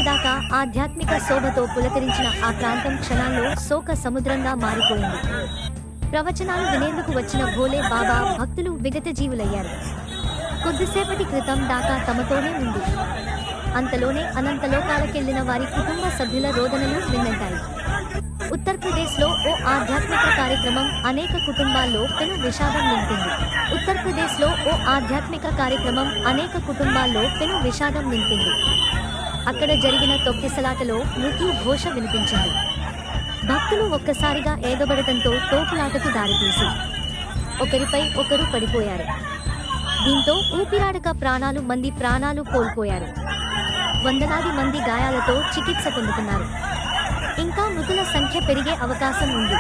అప్పటిదాకా ఆధ్యాత్మిక శోభతో పులకరించిన ఆ ప్రాంతం క్షణాల్లో శోక సముద్రంగా మారిపోయింది. ప్రవచనాలు వినేందుకు వచ్చిన భోలే బాబా భక్తులు విగతజీవులయ్యారు. కొద్దిసేపటి క్రితం దాకా తమతోనే ఉంది. అంతలోనే అనంతలోకాలకెళ్లిన వారి కుటుంబ సభ్యుల రోదనలు విన్నంటాయి. ఉత్తరప్రదేశ్లో ఓ ఆధ్యాత్మిక కార్యక్రమం అనేక కుటుంబాల్లో పెను విషాదం నింపింది. ఉత్తరప్రదేశ్లో ఓ ఆధ్యాత్మిక కార్యక్రమం అనేక కుటుంబాల్లో పెను విషాదం నింపింది. అక్కడ జరిగిన తొక్కిసలాటలో మృత్యు ఘోష వినిపించింది. భక్తులు ఒక్కసారిగా ఏగబడటంతో తోపులాటకు దారితీసి ఒకరిపై ఒకరు పడిపోయారు. దీంతో ఊపిరాడక మంది ప్రాణాలు కోల్పోయారు. వందలాది మంది గాయాలతో చికిత్స పొందుతున్నారు. ఇంకా మృతుల సంఖ్య పెరిగే అవకాశం ఉంది.